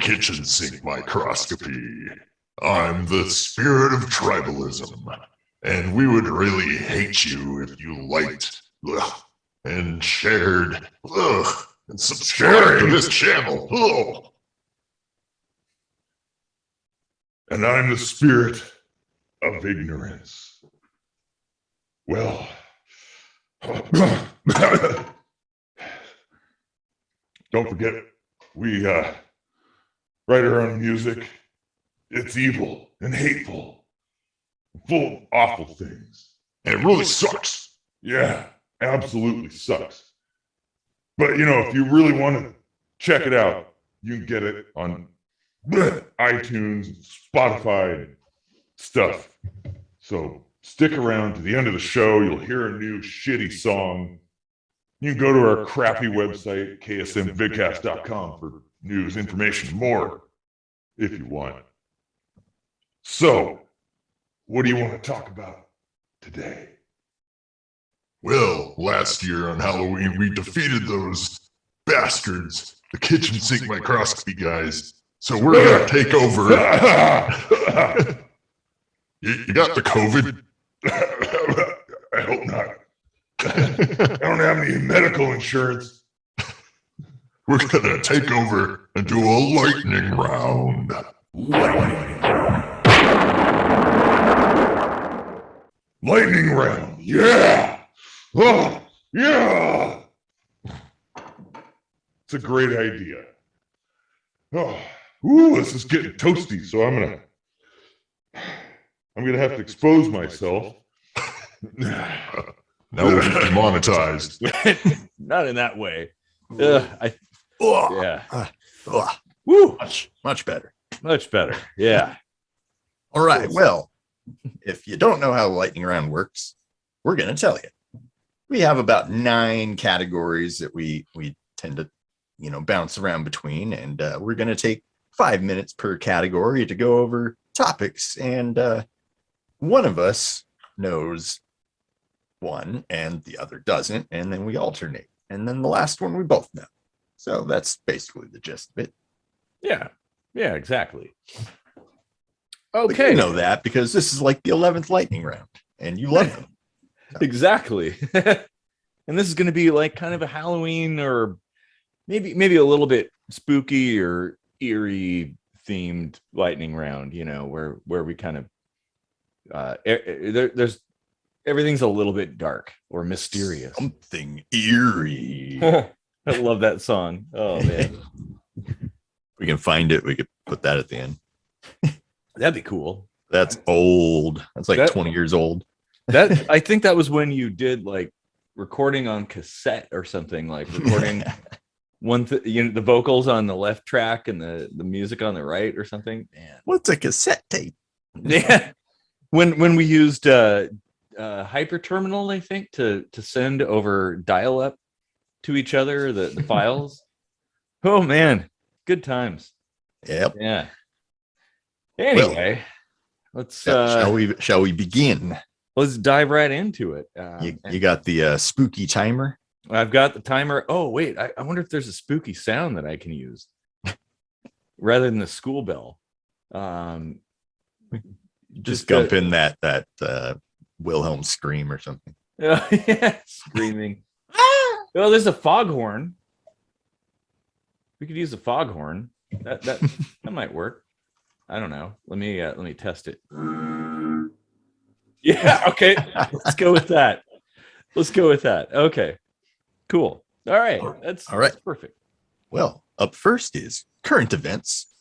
kitchen sink microscopy. I'm the spirit of tribalism, and we would really hate you if you liked and shared and subscribed to this channel. And I'm the spirit of ignorance. Well, don't forget, we write our own music. It's evil and hateful, full of awful things. And it really sucks. Yeah, absolutely sucks. But, you know, if you really want to check it out, you can get it on iTunes, Spotify, and stuff. So stick around to the end of the show. You'll hear a new shitty song. You can go to our crappy website, ksmvidcast.com, for news, information, more, if you want. So, what do you want to talk about today? Well, last year on Halloween, we defeated those bastards, the kitchen sink microscopy guys. So we're going to take over. You got the COVID? I hope not. I don't have any medical insurance. We're going to take over and do a lightning round. Lightning round, yeah! Oh, yeah! It's a great idea. Oh, this is getting toasty, so I'm gonna have to expose myself. Now we're demonetized. Not in that way. Woo! Much better. Much better. Yeah. All right. Well, if you don't know how lightning round works, we're going to tell you. We have about 9 categories that we tend to, bounce around between, and we're going to take 5 minutes per category to go over topics, and one of us knows one and the other doesn't, and then we alternate, and then the last one we both know. So that's basically the gist of it. Yeah, exactly. Okay, but you know that because this is like the 11th lightning round, and you love them. So. Exactly. And this is going to be like kind of a Halloween or maybe a little bit spooky or eerie themed lightning round. Where we kind of there's everything's a little bit dark or mysterious. Something eerie. I love that song. Oh man. We can find it. We could put that at the end. That'd be cool. That's old. That's like 20 years old. I think that was when you did like recording on cassette or something, like recording the vocals on the left track and the music on the right or something. Man. What's a cassette tape? Yeah. When we used Hyperterminal, I think, to send over dial-up to each other the files. Oh man, good times. Yep. Yeah. Anyway, let's shall we begin? Let's dive right into it. You got the spooky timer. I've got the timer. Oh wait, I wonder if there's a spooky sound that I can use rather than the school bell. Just dump in that Wilhelm scream or something. Yeah, screaming. Well, there's a foghorn. We could use a foghorn. That might work. I don't know. Let me test it. Yeah. Okay. Let's go with that. Okay. Cool. All right. That's perfect. Well, up first is current events.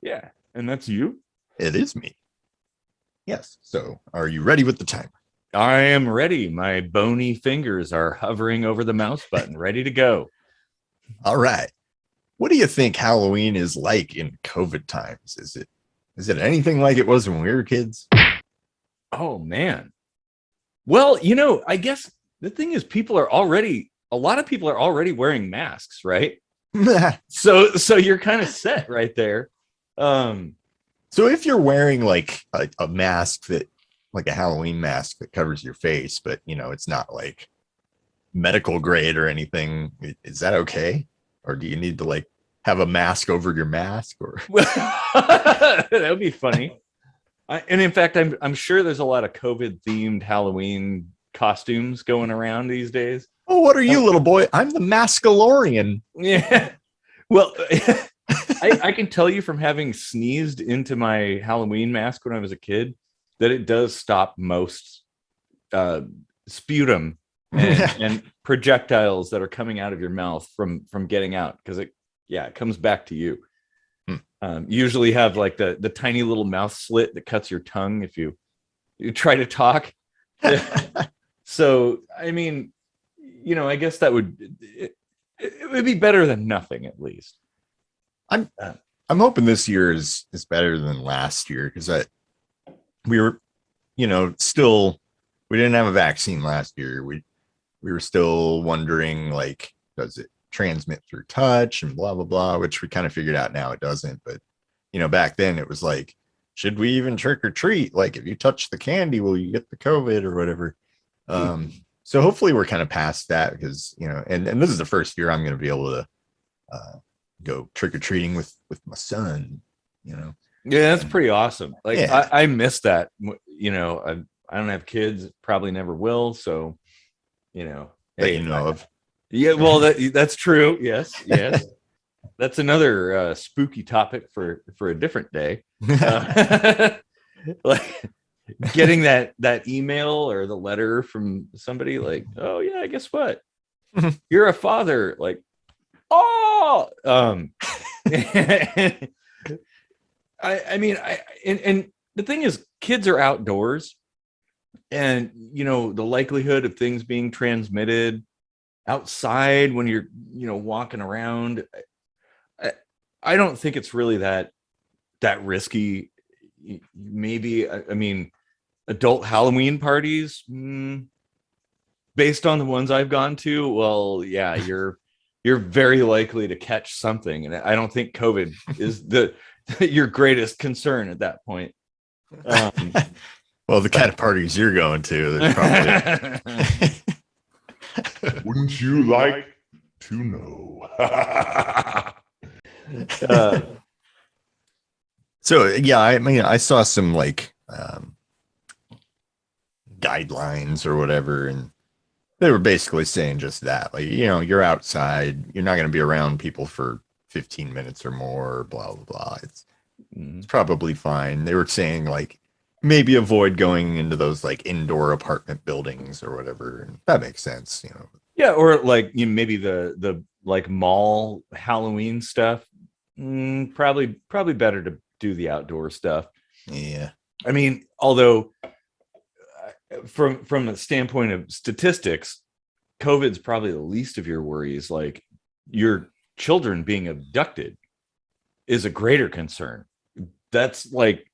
Yeah. And that's you? It is me. Yes. So are you ready with the timer? I am ready. My bony fingers are hovering over the mouse button, ready to go. All right. What do you think Halloween is like in COVID times? Is it anything like it was when we were kids? Oh man. Well, I guess the thing is a lot of people are already wearing masks, right? so you're kind of set right there. So if you're wearing like a mask that like a Halloween mask that covers your face, but it's not like medical grade or anything, is that okay? Or do you need to like have a mask over your mask, or that would be funny. And in fact, I'm sure there's a lot of COVID themed Halloween costumes going around these days. oh, what are you, little boy? I'm the Mascalorian. Yeah. Well, I can tell you from having sneezed into my Halloween mask when I was a kid that it does stop most sputum and projectiles that are coming out of your mouth from getting out, because it comes back to you. Usually have like the tiny little mouth slit that cuts your tongue if you try to talk. So I mean, I guess that it would be better than nothing, at least. I'm hoping this year is better than last year, because we were, still, we didn't have a vaccine last year. We were still wondering, like, does it transmit through touch and blah blah blah, which we kind of figured out now it doesn't. But back then it was like, should we even trick or treat? Like, if you touch the candy, will you get the COVID or whatever? So hopefully we're kind of past that, because and this is the first year I'm going to be able to go trick or treating with my son. Yeah, that's pretty awesome. Like, I miss that. I don't have kids, probably never will. So of. Yeah, well, that's true. Yes. That's another spooky topic for a different day. Like getting that email or the letter from somebody like, oh yeah, guess what? You're a father. Like, oh, I mean, and the thing is, kids are outdoors, and the likelihood of things being transmitted outside when you're walking around, I don't think it's really that risky. Maybe, I mean, adult Halloween parties, based on the ones I've gone to, well, yeah, you're very likely to catch something, and I don't think COVID is your greatest concern at that point. Well, the kind of parties you're going to, there's probably Wouldn't you like to know? So yeah, I mean, I saw some like guidelines or whatever, and they were basically saying just that, like, you're outside, you're not going to be around people for 15 minutes or more, blah blah blah. It's probably fine. They were saying like maybe avoid going into those like indoor apartment buildings or whatever, and that makes sense, Yeah, or like maybe the like mall Halloween stuff. Probably better to do the outdoor stuff. Yeah. I mean, although from a standpoint of statistics, COVID's probably the least of your worries. Like, your children being abducted is a greater concern. That's like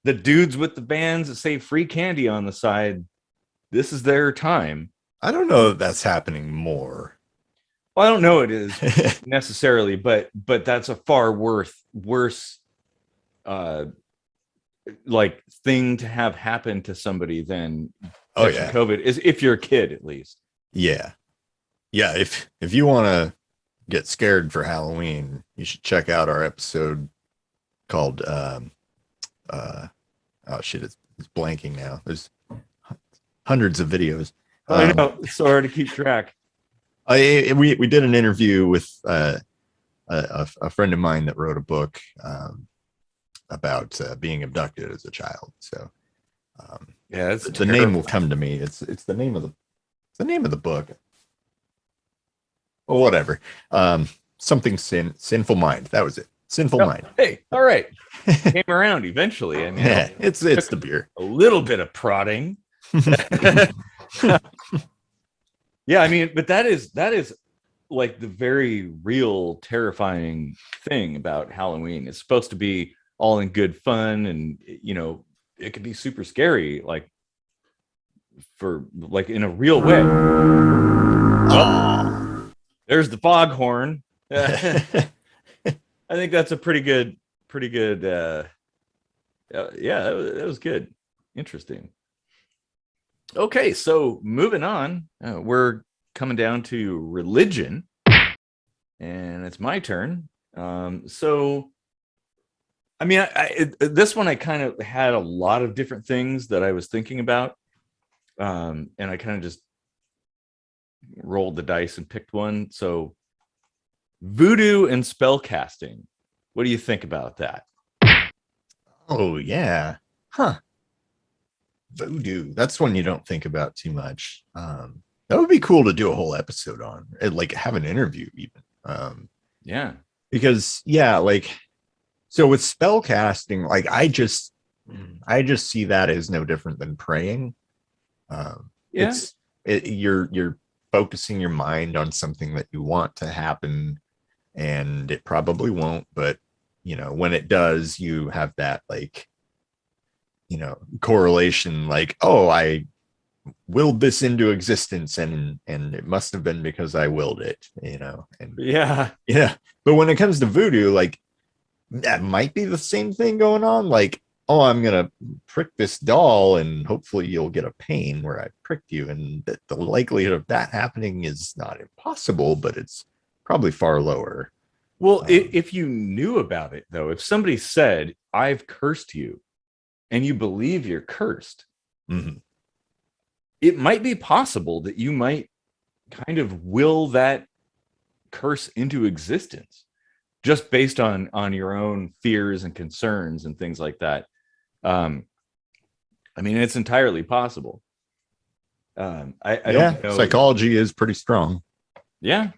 the dudes with the bands that say free candy on the side. This is their time. I don't know if that's happening more. Well, I don't know it is necessarily, but that's a far worse like thing to have happen to somebody than COVID, is if you're a kid, at least. Yeah. If you want to get scared for Halloween, you should check out our episode called oh shit, it's blanking now. There's hundreds of videos. I know, it's so hard to keep track. We did an interview with a friend of mine that wrote a book about being abducted as a child. So yeah, it's the name will come to me. It's the name of the book. Or whatever. Something Sinful Mind. That was it. Sinful Mind. Hey, all right. Came around eventually. I mean, yeah, it's the beer. A little bit of prodding. Yeah, I mean, but that is like the very real terrifying thing about Halloween. It's supposed to be all in good fun, and it could be super scary, like for like in a real way. Oh, there's the foghorn. I think that's a pretty good yeah, that was good. Interesting. Okay, so moving on, we're coming down to religion, and it's my turn. So, I mean, this one I kind of had a lot of different things that I was thinking about, and I kind of just rolled the dice and picked one. So, voodoo and spell casting. What do you think about that? Oh yeah. Huh. Voodoo. That's one you don't think about too much. That would be cool to do a whole episode on, and like have an interview even. Yeah. Because yeah, like so with spell casting, like I just see that as no different than praying. Yeah. You're focusing your mind on something that you want to happen, and it probably won't, but you know, when it does, you have that like, you know, correlation, like, oh, I willed this into existence, and it must have been because I willed it, you know. And Yeah. yeah, but when it comes to voodoo, like that might be the same thing going on, like, oh, I'm gonna prick this doll and hopefully you'll get a pain where I pricked you, and that the likelihood of that happening is not impossible, but it's probably far lower. Well, if you knew about it, though, if somebody said, I've cursed you, and you believe you're cursed, Mhm. it might be possible that you might kind of will that curse into existence just based on your own fears and concerns and things like that. I mean, it's entirely possible. I don't know. Psychology is pretty strong. Yeah.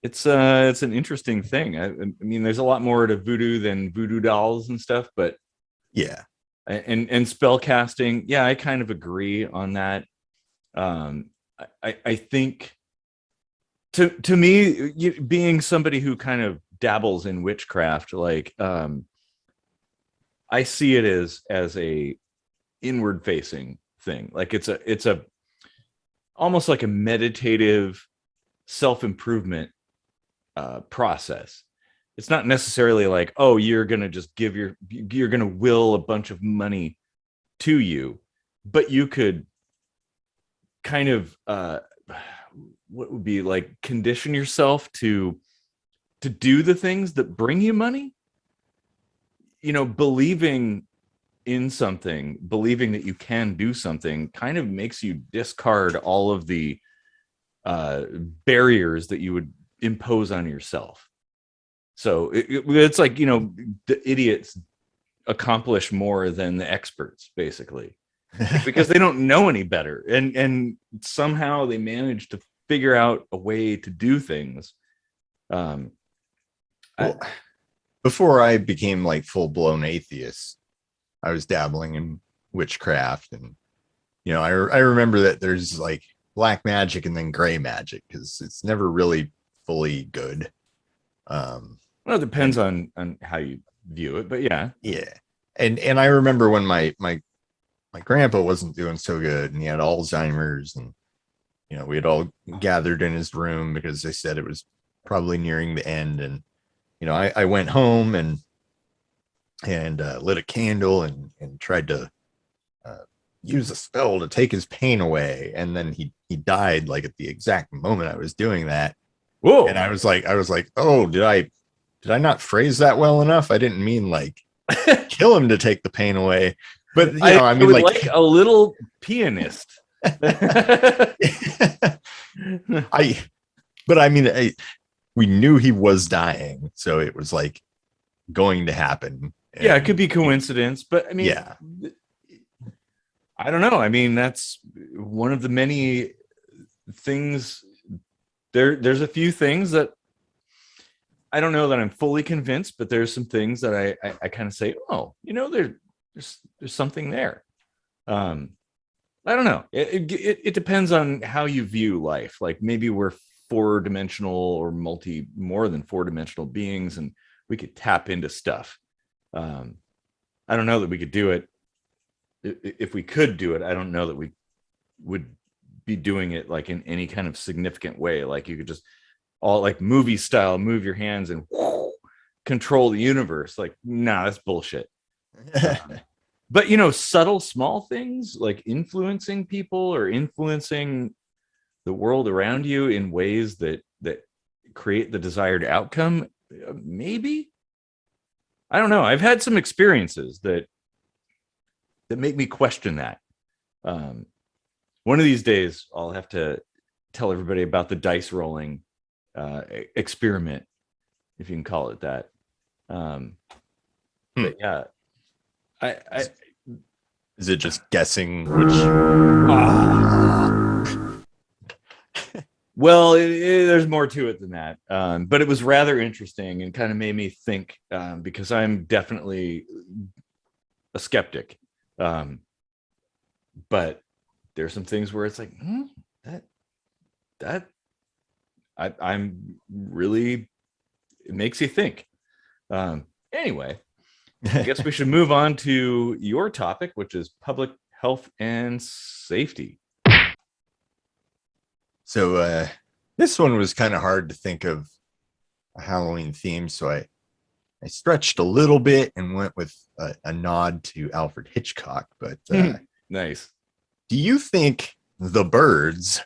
It's an interesting thing. I mean, there's a lot more to voodoo than voodoo dolls and stuff, but Yeah. and spell casting, yeah, I kind of agree on that. I think to me, being somebody who kind of dabbles in witchcraft, like I see it as a inward facing thing. Like it's a almost like a meditative self-improvement process. It's not necessarily like, oh, you're gonna just you're gonna will a bunch of money to you, but you could kind of what would be like condition yourself to do the things that bring you money. You know, believing in something, believing that you can do something kind of makes you discard all of the barriers that you would impose on yourself. So it's like, you know, the idiots accomplish more than the experts, basically, because they don't know any better, and somehow they manage to figure out a way to do things. Before I became like full-blown atheist, I was dabbling in witchcraft, and you know, I remember that there's like black magic and then gray magic, because it's never really fully good. Well, it depends on how you view it, but yeah. And I remember when my grandpa wasn't doing so good, and he had Alzheimer's, and you know, we had all gathered in his room because they said it was probably nearing the end. And you know, I went home and lit a candle and tried to use a spell to take his pain away, and then he died like at the exact moment I was doing that. Whoa. And I was like, oh, did I not phrase that well enough? I didn't mean like kill him to take the pain away, but you know, I mean, would like a little pianist. We knew he was dying, so it was like going to happen. Yeah, it could be coincidence, but I mean, yeah, I don't know. I mean, that's one of the many things. There's a few things that I don't know that I'm fully convinced, but there's some things that I kind of say, oh, you know, there's something there. I don't know. It depends on how you view life. Like maybe we're 4-dimensional or more than 4-dimensional beings, and we could tap into stuff. I don't know that we could do it. If we could do it, I don't know that we would be doing it like in any kind of significant way. Like you could just all like movie style move your hands and control the universe. Like, nah, that's bullshit. But you know, subtle small things like influencing people or influencing the world around you in ways that create the desired outcome? Maybe. I don't know. I've had some experiences that make me question that. One of these days, I'll have to tell everybody about the dice rolling experiment, if you can call it that. But yeah, I is it just guessing which? Well, there's more to it than that, but it was rather interesting and kind of made me think, because I'm definitely a skeptic, but there's some things where it's like I'm really, it makes you think. Anyway, I guess we should move on to your topic, which is public health and safety. So this one was kind of hard to think of a Halloween theme, so I stretched a little bit and went with a nod to Alfred Hitchcock. But nice. Do you think the birds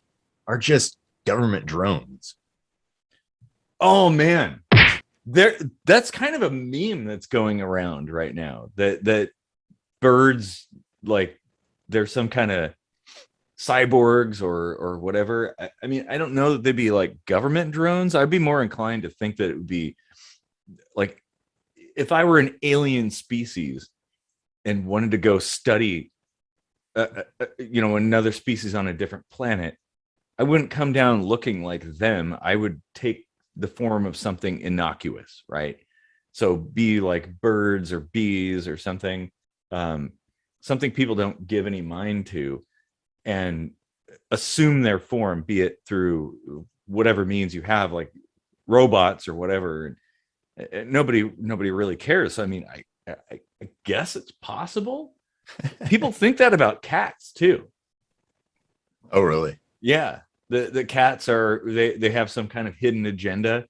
are just government drones? Oh man, that's kind of a meme that's going around right now. That birds, like, they're some kind of cyborgs or whatever. I mean, I don't know that they'd be like government drones. I'd be more inclined to think that it would be like, if I were an alien species and wanted to go study another species on a different planet, I wouldn't come down looking like them. I would take the form of something innocuous, right? So be like birds or bees or something, something people don't give any mind to, and assume their form, be it through whatever means you have, like robots or whatever. Nobody really cares. So, I mean, I guess it's possible. People think that about cats too. Oh, really? Yeah. The cats are, they have some kind of hidden agenda.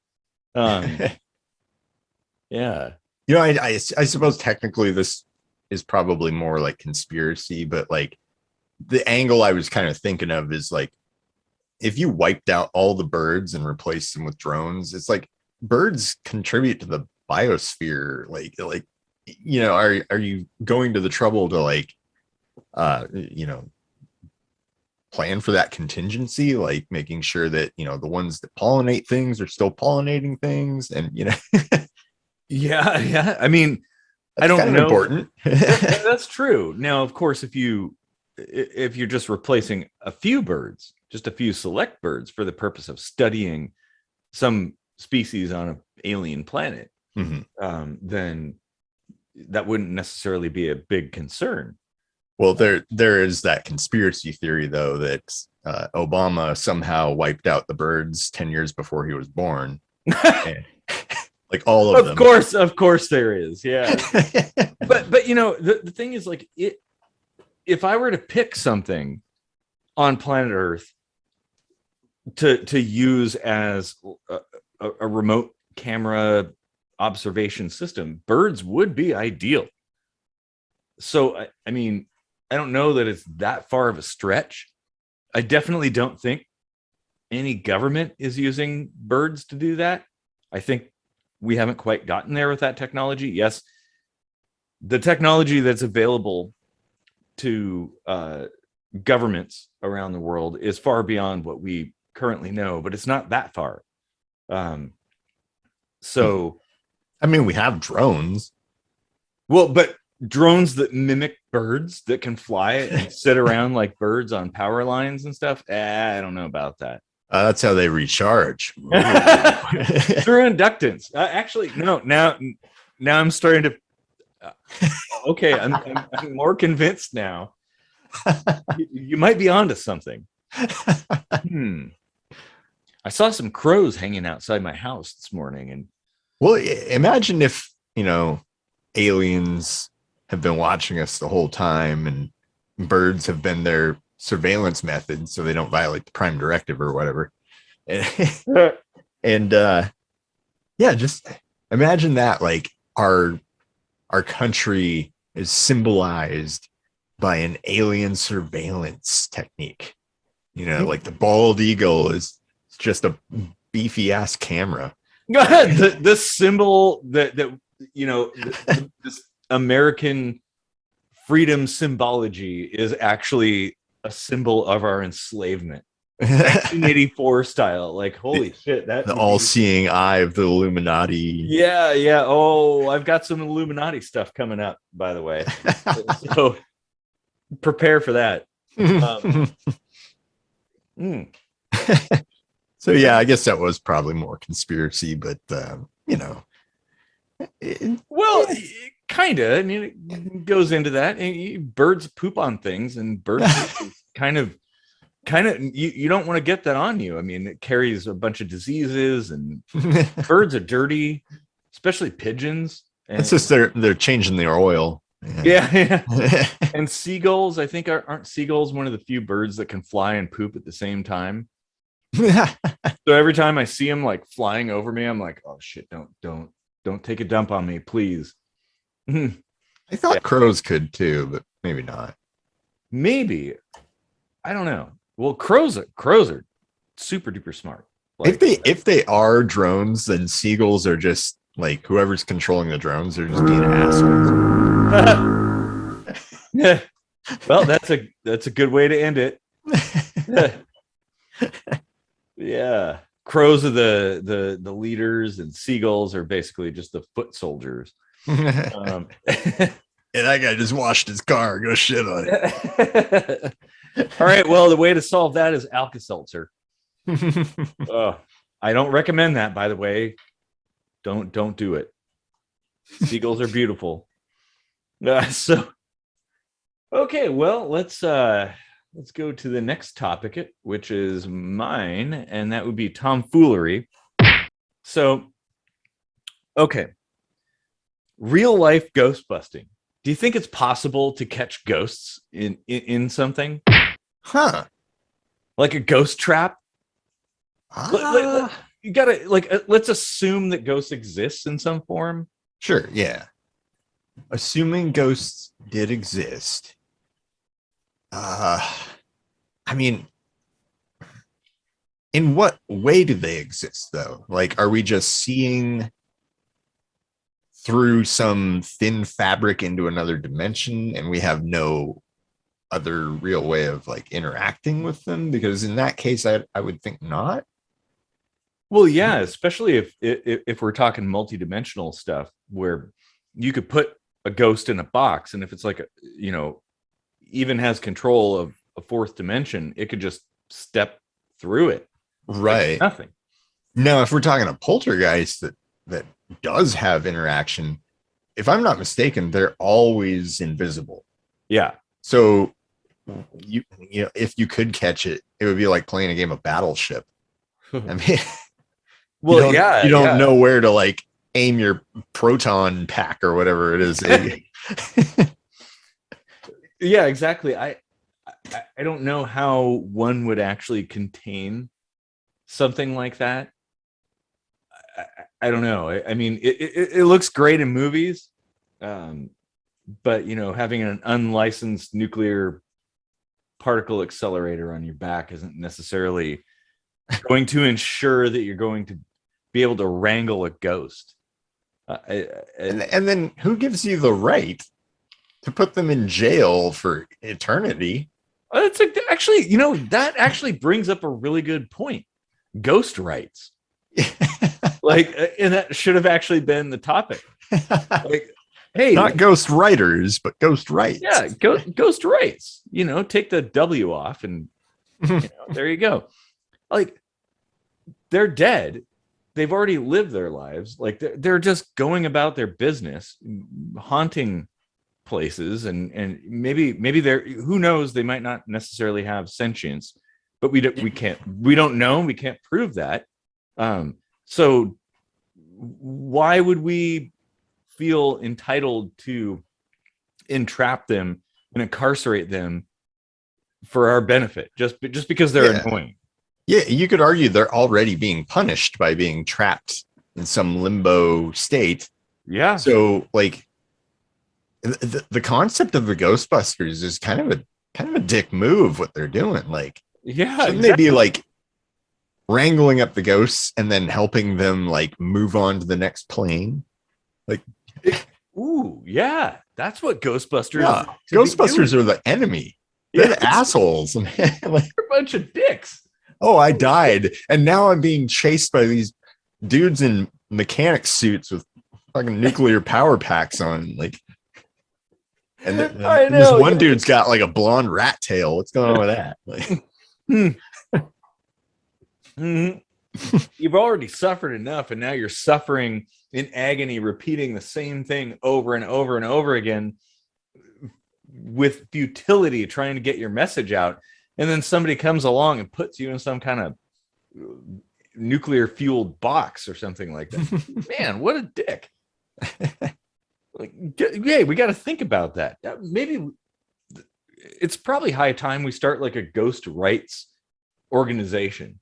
Yeah. I suppose technically this is probably more like conspiracy, but like the angle I was kind of thinking of is like, if you wiped out all the birds and replaced them with drones, it's like birds contribute to the biosphere. Like, are you going to the trouble to like, plan for that contingency, like making sure that, the ones that pollinate things are still pollinating things, and, Yeah. I mean, I don't know. Important. That's true. Now, of course, if you're just replacing a few birds, just a few select birds for the purpose of studying some species on an alien planet, then that wouldn't necessarily be a big concern. Well, there is that conspiracy theory, though, that Obama somehow wiped out the birds 10 years before he was born. Like all of them. Of course there is. Yeah. but the thing is, like, if I were to pick something on planet Earth to use as a remote camera observation system, birds would be ideal. So, I mean, I don't know that it's that far of a stretch. I definitely don't think any government is using birds to do that. I think we haven't quite gotten there with that technology. Yes, the technology that's available to governments around the world is far beyond what we currently know, but it's not that far. So, I mean, we have drones. Well, but drones that mimic birds that can fly and sit around like birds on power lines and stuff. I don't know about that. That's how they recharge. Through inductance. Actually, no. Now I'm starting to. Okay, I'm more convinced now. You might be onto something. I saw some crows hanging outside my house this morning, and well, imagine if aliens have been watching us the whole time, and birds have been their surveillance method, so they don't violate the prime directive or whatever. And just imagine that, like our country is symbolized by an alien surveillance technique. Like the bald eagle is just a beefy ass camera. the symbol that this American freedom symbology is actually a symbol of our enslavement. 1984 style, like holy shit, that the all-seeing eye of the Illuminati. Yeah. Oh, I've got some Illuminati stuff coming up, by the way. So prepare for that. So yeah, I guess that was probably more conspiracy, but well, kind of. I mean, it goes into that. Birds poop on things, and birds kind of you don't want to get that on you. I mean, it carries a bunch of diseases, and birds are dirty, especially pigeons. And it's just they're changing their oil. Yeah. And seagulls, I think, aren't seagulls one of the few birds that can fly and poop at the same time? So every time I see them like flying over me, I'm like, oh shit, don't take a dump on me, please. I thought crows could too, but maybe not. Maybe. I don't know. Well, crows are super duper smart. Like, if they are drones, then seagulls are just like whoever's controlling the drones, they're just being assholes. Yeah. Well, that's a good way to end it. Yeah. Crows are the leaders, and seagulls are basically just the foot soldiers. And that guy just washed his car. Go shit on it. All right. Well, the way to solve that is Alka-Seltzer. I don't recommend that, by the way. Don't do it. Seagulls are beautiful. So, okay. Well, let's go to the next topic, which is mine, and that would be tomfoolery. So, okay. Real life ghost busting. Do you think it's possible to catch ghosts in something? Huh. Like a ghost trap? You gotta let's assume that ghosts exist in some form. Sure, yeah. Assuming ghosts did exist. I mean, in what way do they exist though? Like, are we just seeing through some thin fabric into another dimension and we have no other real way of like interacting with them? Because in that case, I would think not. Well, yeah, especially if we're talking multidimensional stuff where you could put a ghost in a box, and if it's like even has control of a fourth dimension, it could just step through it. Right. Like nothing. Now, if we're talking a poltergeist that does have interaction, if I'm not mistaken, they're always invisible. Yeah. So you know, if you could catch it, it would be like playing a game of Battleship. I mean, well, you don't know where to like aim your proton pack or whatever it is. Yeah, exactly. I don't know how one would actually contain something like that. I don't know. I mean, it looks great in movies, but having an unlicensed nuclear particle accelerator on your back isn't necessarily going to ensure that you're going to be able to wrangle a ghost. And then who gives you the right to put them in jail for eternity? That's actually, that actually brings up a really good point. Ghost rights. And that should have actually been the topic. Like, hey, not ghost writers, but ghost rights. Yeah, ghost rights. Take the W off, and there you go. Like, they're dead. They've already lived their lives. Like, they're just going about their business, haunting places, and maybe they're, who knows, they might not necessarily have sentience, but we don't know. We can't prove that. So why would we feel entitled to entrap them and incarcerate them for our benefit just because they're annoying? Yeah, you could argue they're already being punished by being trapped in some limbo state. Yeah. So like the concept of the Ghostbusters is kind of a dick move what they're doing. Like, yeah, shouldn't they be like wrangling up the ghosts and then helping them like move on to the next plane. Like, ooh, yeah, that's what Ghostbusters. yeah, should be Ghostbusters doing. are the enemy. They're the Yes. assholes. Man. Like, They're a bunch of dicks. oh, I died, and now I'm being chased by these dudes in mechanic suits with fucking nuclear power packs on. Like, and I this know, one yeah. dude's got like a blonde rat tail. What's going on with that? Like, Mhm. You've already suffered enough, and now you're suffering in agony, repeating the same thing over and over and over again with futility, trying to get your message out. And then somebody comes along and puts you in some kind of nuclear fueled box or something like that. Man, what a dick. Like, yeah, we got to think about that. Maybe it's probably high time we start like a ghost rights organization.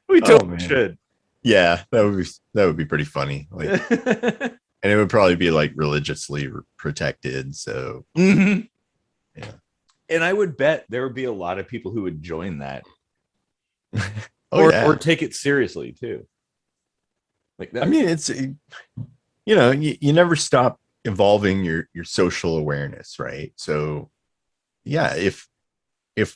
We totally should. Yeah, that would be pretty funny. Like, and it would probably be like religiously protected. So, yeah. And I would bet there would be a lot of people who would join that, or take it seriously too. Like that. I mean, it's you never stop evolving your social awareness, right? So, yeah, if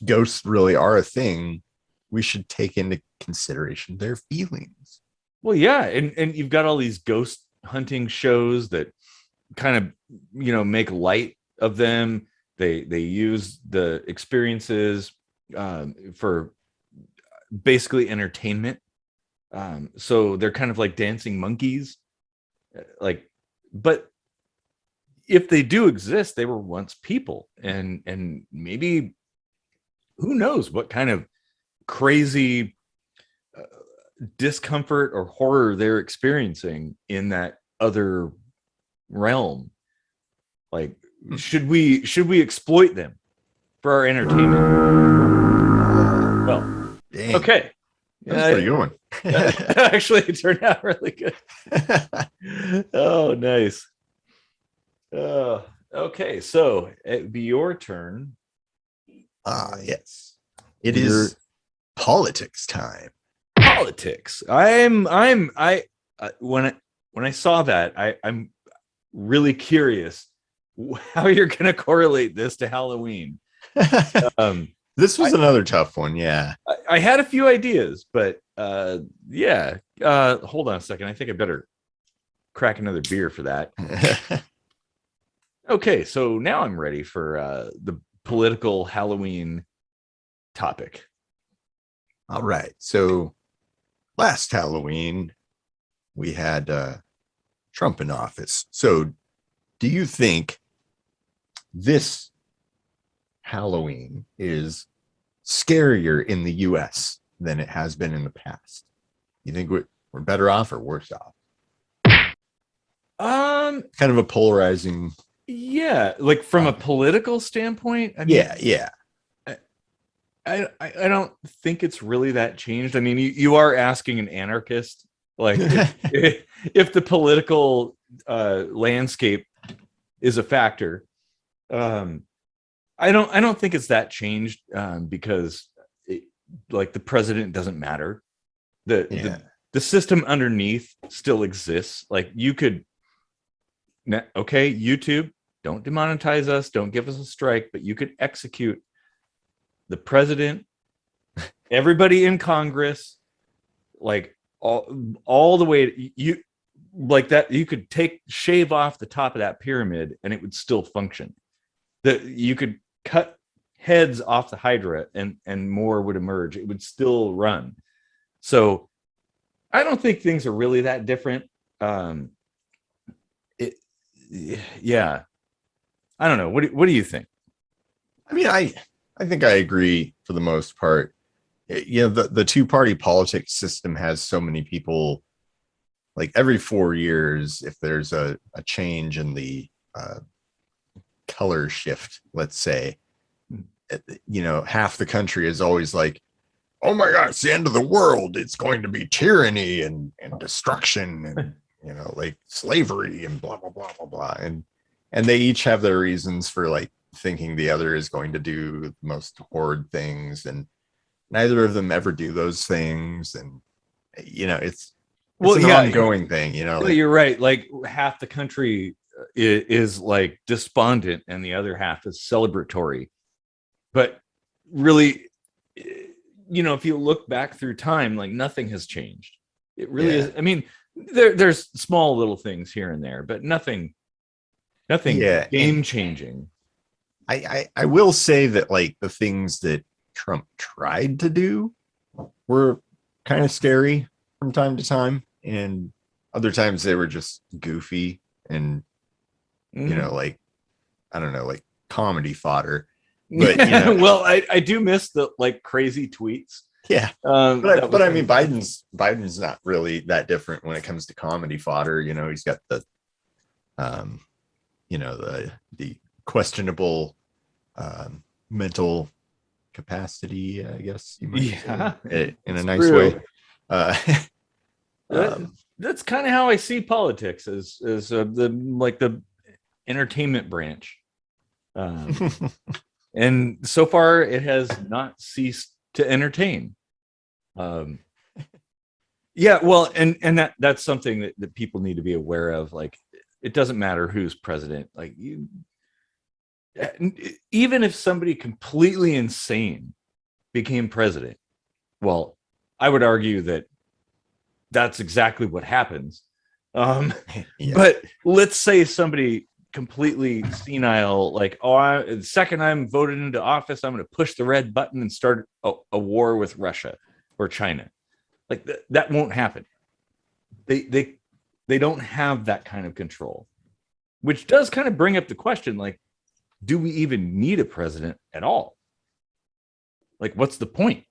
ghosts really are a thing, we should take into consideration their feelings. Well, yeah, and you've got all these ghost hunting shows that kind of make light of them. They use the experiences for basically entertainment. So they're kind of like dancing monkeys. But if they do exist, they were once people, and maybe who knows what kind of crazy discomfort or horror they're experiencing in that other realm. Like, should we exploit them for our entertainment? Well, dang. Okay, That's pretty good one. Actually, it turned out really good. Oh, nice. Okay, so it'd be your turn. Yes, it is politics time. Politics. When I saw that, I'm really curious how you're going to correlate this to Halloween. This was another tough one. Yeah, I had a few ideas, but yeah. Hold on a second. I think I better crack another beer for that. Okay, so now I'm ready for the political Halloween topic. All right. So last Halloween, we had Trump in office. So do you think this Halloween is scarier in the US than it has been in the past? You think we're better off or worse off? Kind of a polarizing. Yeah, like from a political standpoint. I mean, Yeah. I don't think it's really that changed. I mean, you are asking an anarchist, like if the political landscape is a factor. I don't think it's that changed because like the president doesn't matter. The system underneath still exists. Like you could, okay, YouTube, don't demonetize us, don't give us a strike, but you could execute the president, everybody in Congress, like all the way you like that. You could shave off the top of that pyramid and it would still function. That you could cut heads off the Hydra and more would emerge. It would still run. So I don't think things are really that different. Yeah, I don't know. What do you think? I mean, I think I agree for the most part. The two-party politics system has so many people. Like every 4 years, if there's a change in the color shift, let's say, half the country is always like, oh my God, it's the end of the world. It's going to be tyranny and destruction and, like slavery and blah, blah, blah, blah, blah. And they each have their reasons for like thinking the other is going to do the most horrid things, and neither of them ever do those things. And it's an ongoing thing. No, you're right. Like half the country is like despondent, and the other half is celebratory. But really, if you look back through time, like nothing has changed. It really is. I mean, there's small little things here and there, but nothing game changing. I will say that like the things that Trump tried to do were kind of scary from time to time, and other times they were just goofy and like I don't know, like comedy fodder. But well, I do miss the like crazy tweets. Yeah, but I mean, Biden's not really that different when it comes to comedy fodder. He's got the the questionable mental capacity, I guess you might say, in a nice way. That's kind of how I see politics as the entertainment branch. And so far it has not ceased to entertain. Well, and that's something that people need to be aware of. Like, it doesn't matter who's president. Like, even if somebody completely insane became president, well, I would argue that that's exactly what happens. But let's say somebody completely senile, like, the second I'm voted into office, I'm going to push the red button and start a war with Russia or China. Like that won't happen. They don't have that kind of control, which does kind of bring up the question, like, do we even need a president at all? Like, what's the point?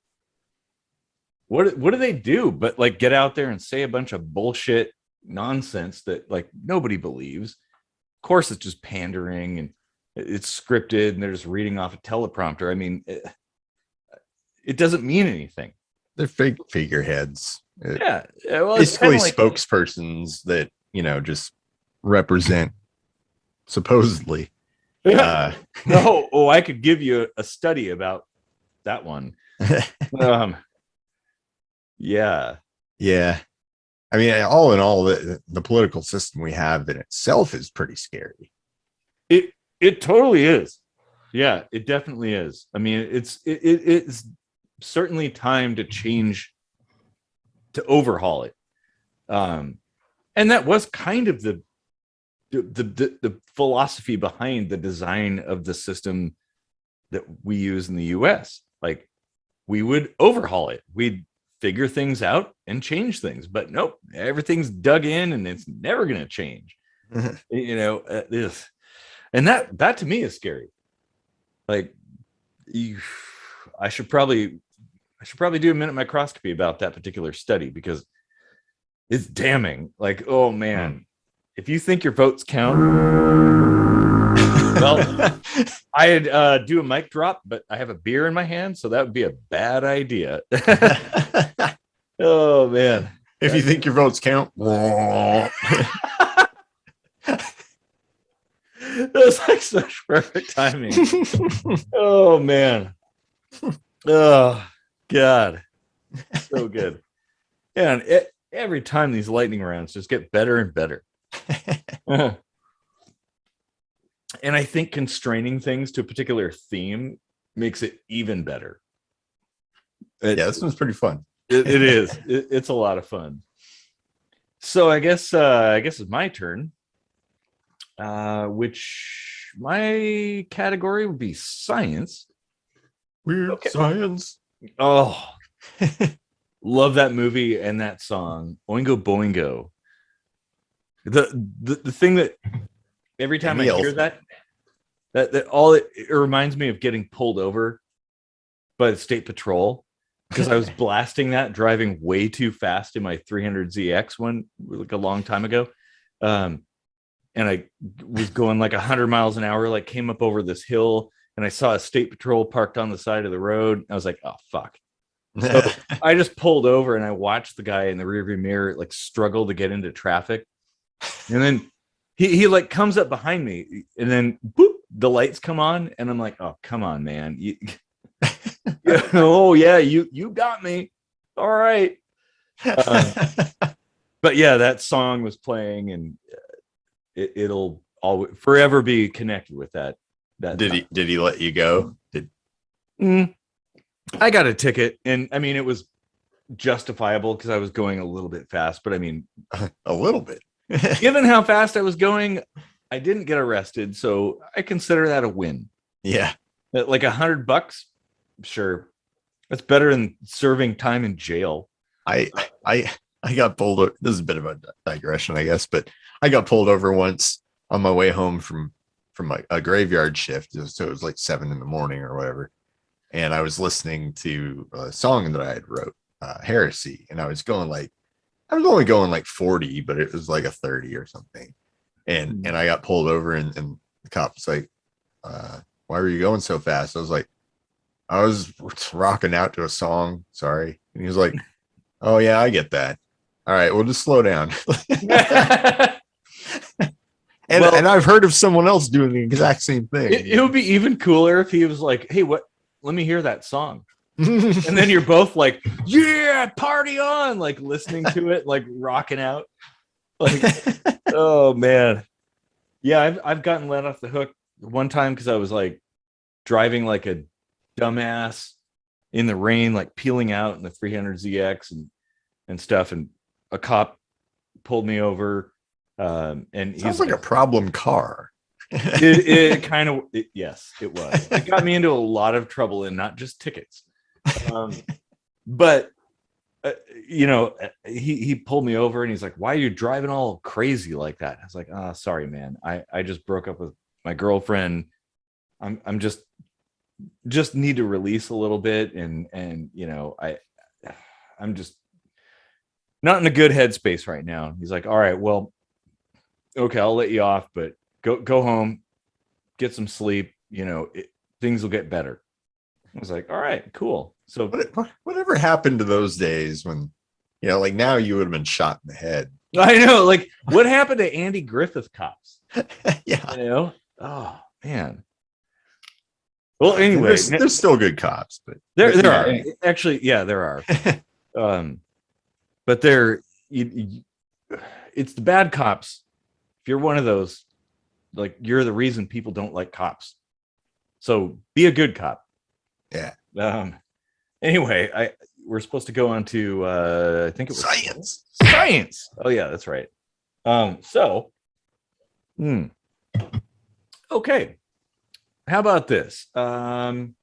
What do they do but like get out there and say a bunch of bullshit nonsense that like nobody believes? Of course, it's just pandering and it's scripted and they're just reading off a teleprompter. I mean, it doesn't mean anything. They're fake figureheads. Well, basically spokespersons that just represent supposedly. I could give you a study about that one. Yeah. I mean, all in all, the political system we have in itself is pretty scary. It totally is. Yeah, it definitely is. I mean, it's certainly time to change, to overhaul it. And that was kind of the philosophy behind the design of the system that we use in the US. Like, we would overhaul it. We'd figure things out and change things, but nope, everything's dug in and it's never going to change. And that to me is scary. Like, I should probably do a minute microscopy about that particular study, because it's damning. Like, oh man, if you think your votes count, well, I'd do a mic drop, but I have a beer in my hand, so that would be a bad idea. Oh man, if you think your votes count. That was like such perfect timing. Oh man. Oh God, so good. Yeah, and every time these lightning rounds just get better and better. And I think constraining things to a particular theme makes it even better. This one's pretty fun. It is. It's a lot of fun. So I guess it's my turn. Which my category would be science. Weird science. Oh, love that movie and that song, Oingo Boingo. The thing that every time I hear that all it reminds me of getting pulled over by the state patrol, because I was blasting that, driving way too fast in my 300ZX one like a long time ago. And I was going like 100 miles an hour, like came up over this hill and I saw a state patrol parked on the side of the road. I was like, oh, fuck. So I just pulled over and I watched the guy in the rearview mirror like struggle to get into traffic. And then he like comes up behind me and then boop, the lights come on, and I'm like, oh, come on, man. Oh yeah, you got me. All right. But yeah, that song was playing, and it'll always forever be connected with that. Did he let you go? I got a ticket, and I mean, it was justifiable because I was going a little bit fast, but I mean, a little bit. given how fast I was going, I didn't get arrested, so I consider that a win. Yeah, Like $100, sure, that's better than serving time in jail. I got pulled over. This is a bit of a digression, I guess, but I got pulled over once on my way home from a graveyard shift. So it was like 7 a.m. or whatever. And I was listening to a song that I had wrote, Heresy. And I was only going like 40, but it was like a 30 or something. And I got pulled over, and the cop was like, why were you going so fast? I was like, I was rocking out to a song. Sorry. And he was like, oh yeah, I get that. All right, well, just slow down. And I've heard of someone else doing the exact same thing. It would be even cooler if he was like, hey, what? Let me hear that song. And then you're both like, yeah, party on, like listening to it, like rocking out. Like, oh man. Yeah, I've gotten let off the hook one time because I was like driving like a dumbass in the rain, like peeling out in the 300ZX and stuff, and a cop pulled me over. And sounds like a problem car. it kind of, yes, it was. It got me into a lot of trouble, and not just tickets. But he pulled me over, and he's like, why are you driving all crazy like that? I was like, sorry, man. I just broke up with my girlfriend. I'm just need to release a little bit, and I'm just not in a good headspace right now. He's like, all right, well, okay, I'll let you off, but go home, get some sleep, things will get better. I was like, all right, cool. So whatever happened to those days when, like now you would have been shot in the head. I know, like what happened to Andy Griffith cops? Yeah. Oh man. Well, anyway, there's still good cops, but there are actually, yeah, there are. But it's the bad cops. If you're one of those, like, you're the reason people don't like cops. So be a good cop. Yeah. Anyway, we're supposed to go on to I think it was science. Oh yeah, that's right. Okay. How about this? Do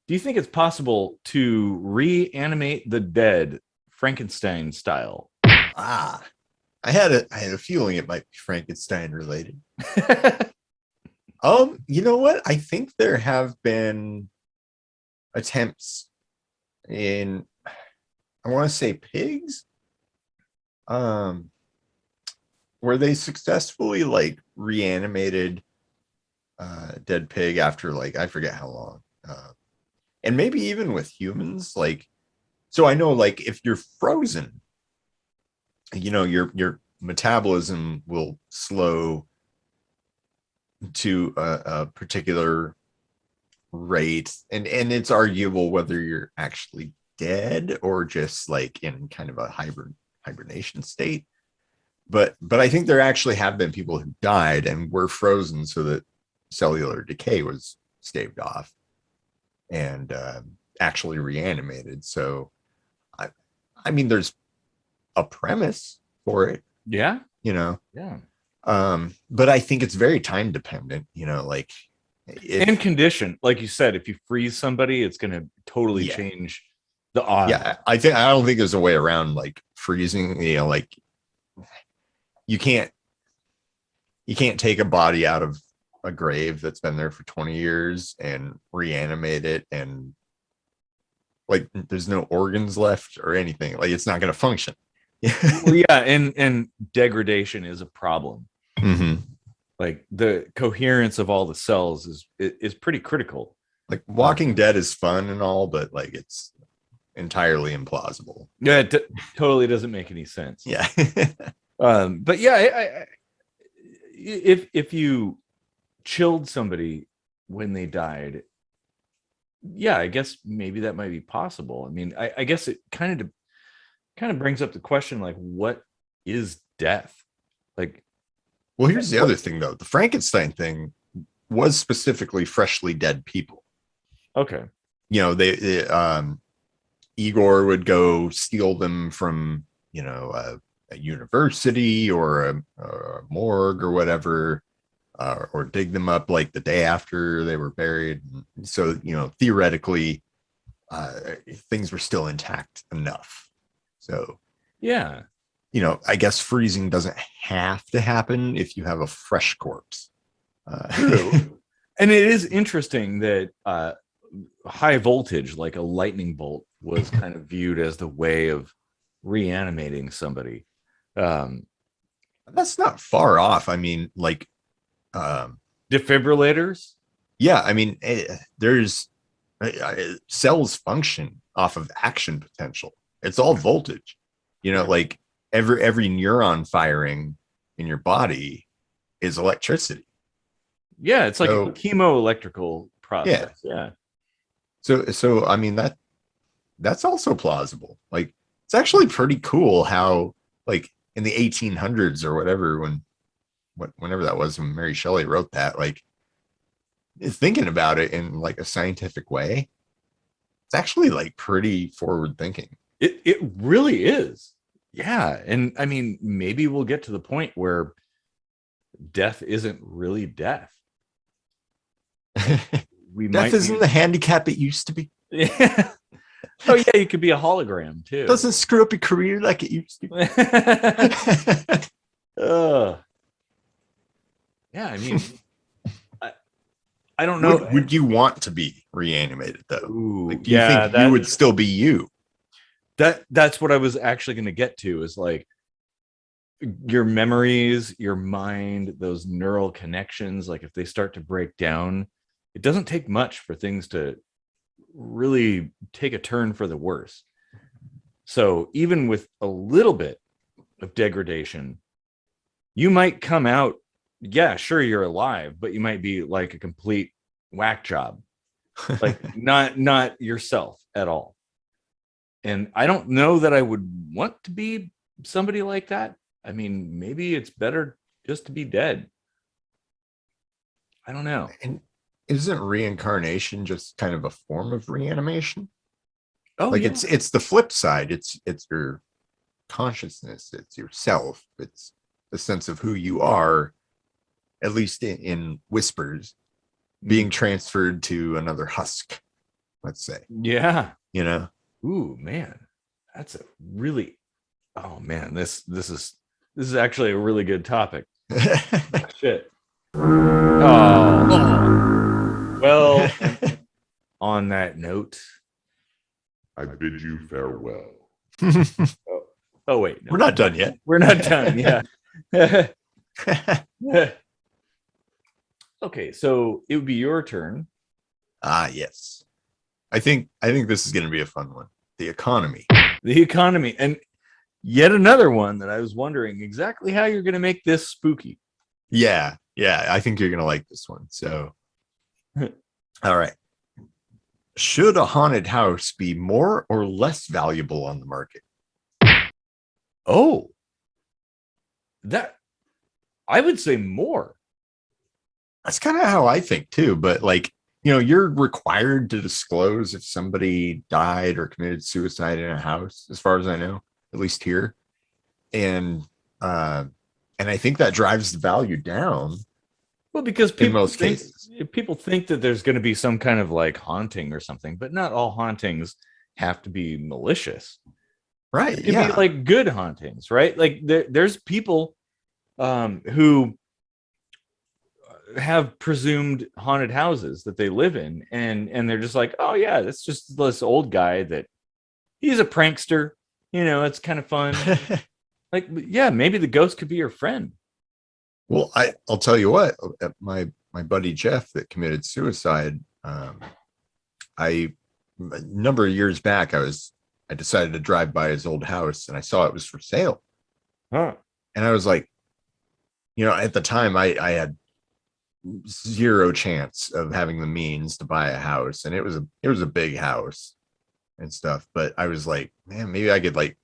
you think it's possible to reanimate the dead Frankenstein style? I had a feeling it might be Frankenstein related. You know what? I think there have been attempts in, I want to say pigs, where they successfully like reanimated dead pig after like, I forget how long. And maybe even with humans, like, so I know like if you're frozen, your metabolism will slow to a particular rate, and it's arguable whether you're actually dead or just like in kind of a hibernation state. But I think there actually have been people who died and were frozen so that cellular decay was staved off and actually reanimated. So I mean, there's a premise for it. Yeah. Yeah. But I think it's very time dependent, like in condition, like you said, if you freeze somebody, it's going to totally change the odds. Yeah. I don't think there's a way around like freezing, like you can't take a body out of a grave that's been there for 20 years and reanimate it, and like there's no organs left or anything. Like it's not going to function. Well, yeah, and degradation is a problem. Mm-hmm. Like the coherence of all the cells is pretty critical. Like Walking Dead is fun and all, but like it's entirely implausible. Yeah, it totally doesn't make any sense. Yeah. But yeah, if you chilled somebody when they died, yeah, I guess maybe that might be possible. I mean, I guess it kind of brings up the question, like, what is death? Like, Well, here's the other thing, though. The Frankenstein thing was specifically freshly dead people. okay, You know, Igor would go steal them from, you know, a university or a morgue or whatever, or dig them up like the day after they were buried. So, you know, theoretically, things were still intact enough. So, yeah, you know, I guess freezing doesn't have to happen if you have a fresh corpse. True. And it is interesting that high voltage, like a lightning bolt, was kind of viewed as the way of reanimating somebody. That's not far off. I mean, like, Defibrillators. yeah, I mean, there's cells function off of action potential. It's all voltage, you know, like every neuron firing in your body is electricity. Yeah, it's like a chemo-electrical process. Yeah. So I mean, that's also plausible. Like, it's actually pretty cool how, like, in the 1800s or whatever, whenever that was, when Mary Shelley wrote that, like, thinking about it in like a scientific way, it's actually like pretty forward thinking. It really is. Yeah. And I mean, maybe we'll get to the point where death isn't really death. Death isn't the handicap it used to be. Yeah. Oh yeah, you could be a hologram too. Doesn't screw up your career like it used to. Yeah, I mean, I don't know. Would you want to be reanimated though? Ooh, like, do you think you would still be you? That's what I was actually going to get to, is like your memories, your mind, those neural connections. Like, if they start to break down, it doesn't take much for things to really take a turn for the worse. So even with a little bit of degradation, you might come out, yeah, sure, you're alive, but you might be like a complete whack job, like not yourself at all. And I don't know that I would want to be somebody like that. I mean, maybe it's better just to be dead. I don't know. And isn't reincarnation just kind of a form of reanimation? Oh, like, yeah. it's the flip side. It's your consciousness, it's yourself, it's the sense of who you are, at least in whispers, being transferred to another husk, let's say. Yeah. You know? Ooh, man, that's a really, oh man, this is actually a really good topic. Shit. Oh. Well, on that note, I bid you farewell. oh wait, no, we're not done yet. We're not done. Yeah. Okay, so it would be your turn. Yes. I think this is going to be a fun one. The economy. The economy. And yet another one that I was wondering exactly how you're going to make this spooky. Yeah. I think you're going to like this one. So, all right. Should a haunted house be more or less valuable on the market? Oh, that I would say more. That's kind of how I think too. But, like, you know, you're required to disclose if somebody died or committed suicide in a house, as far as I know, at least here. And I think that drives the value down. Well, because people think that there's going to be some kind of like haunting or something, but not all hauntings have to be malicious. Right. It can be like good hauntings, right? Like there's people who have presumed haunted houses that they live in, and they're just like, oh yeah, that's just this old guy that he's a prankster, you know, it's kind of fun. Like, yeah, maybe the ghost could be your friend. Well, I'll tell you what, my buddy Jeff that committed suicide, a number of years back, I decided to drive by his old house and I saw it was for sale. Huh. And I was like, you know, at the time I had zero chance of having the means to buy a house, and it was a big house and stuff. But I was like, man, maybe I could like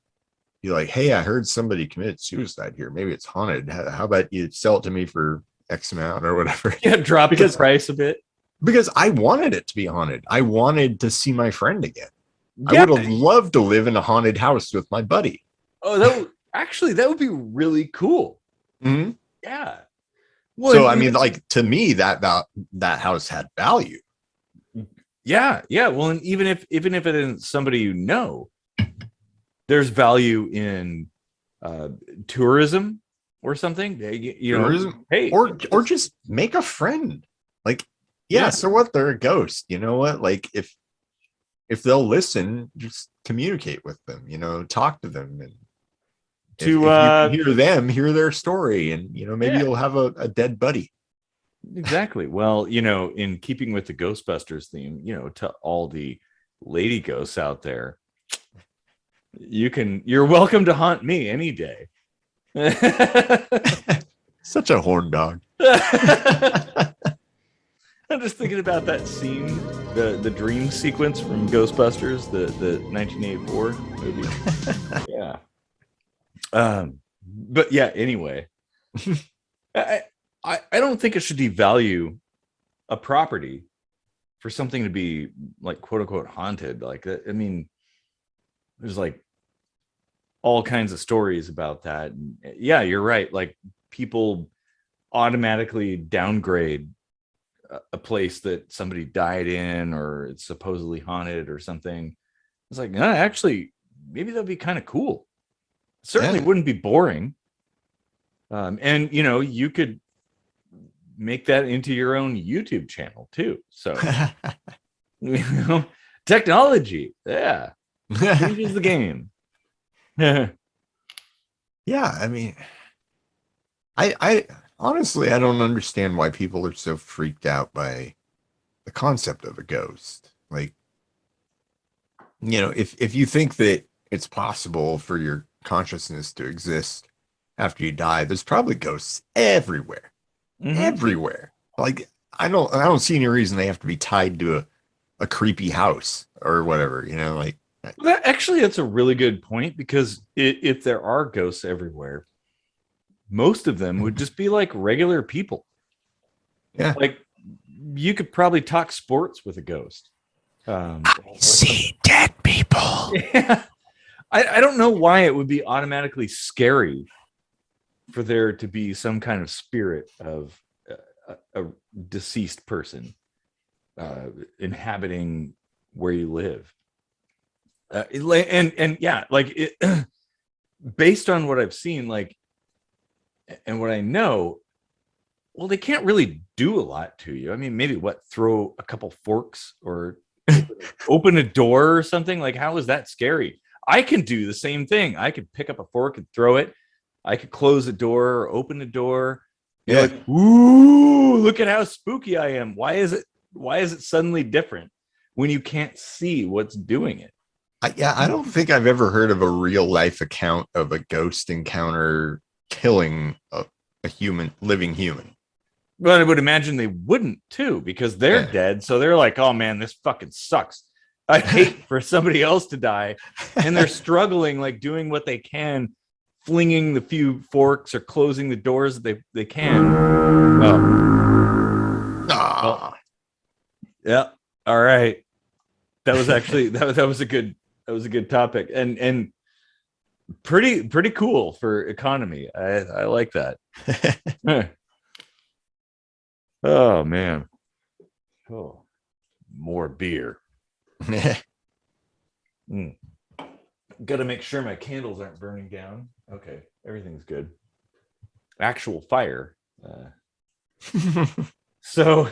be like, hey, I heard somebody committed suicide here. Maybe it's haunted. How about you sell it to me for X amount or whatever? Yeah, drop the price a bit. Because I wanted it to be haunted. I wanted to see my friend again. Yeah. I would have loved to live in a haunted house with my buddy. Oh, that would be really cool. Mm-hmm. Yeah. Well, So I mean, like, to me, that house had value. Yeah. Well, and even if it isn't somebody you know, there's value in tourism or something. You know, Tourism, hey, or just make a friend. Like, yeah, so what? They're a ghost. You know what? Like, if they'll listen, just communicate with them. You know, talk to them, and if you hear them, hear their story, and you know, maybe you'll have a dead buddy. Exactly. Well, you know, in keeping with the Ghostbusters theme, you know, to all the lady ghosts out there, you're welcome to haunt me any day. Such a horn dog. I'm just thinking about that scene, the dream sequence from Ghostbusters, the 1984 movie. Yeah. But yeah, anyway. I don't think it should devalue a property for something to be like quote unquote haunted. Like, I mean, there's like all kinds of stories about that. And yeah, you're right. Like, people automatically downgrade a place that somebody died in, or it's supposedly haunted or something. It's like, actually, maybe that'd be kind of cool. Certainly wouldn't be boring. And you know, you could make that into your own YouTube channel too. So, you know, technology, changes the game. Yeah, I mean, I honestly, I don't understand why people are so freaked out by the concept of a ghost. Like, you know, if you think that it's possible for your consciousness to exist after you die, there's probably ghosts everywhere. Everywhere. Like, I don't see any reason they have to be tied to a creepy house or whatever, you know, like. Well, that's a really good point, because if there are ghosts everywhere, most of them would just be like regular people. Yeah. Like, you could probably talk sports with a ghost. I see dead people. Yeah. I don't know why it would be automatically scary for there to be some kind of spirit of a deceased person inhabiting where you live. And yeah, like based on what I've seen, like, and what I know, well, they can't really do a lot to you. I mean, maybe throw a couple forks or open a door or something. Like, how is that scary? I can do the same thing. I could pick up a fork and throw it. I could close a door or open a door. You're like, ooh, look at how spooky I am. Why is it suddenly different when you can't see what's doing it? I don't think I've ever heard of a real life account of a ghost encounter killing a living human. But I would imagine they wouldn't too, because they're dead. So they're like, oh man, this fucking sucks. I hate for somebody else to die. And they're struggling, like doing what they can, flinging the few forks or closing the doors that they can. Well, yeah. All right. That was actually that was a good topic, and pretty cool for economy. I like that. Oh man. Oh, more beer. Gotta make sure my candles aren't burning down. Okay, everything's good. Actual fire. So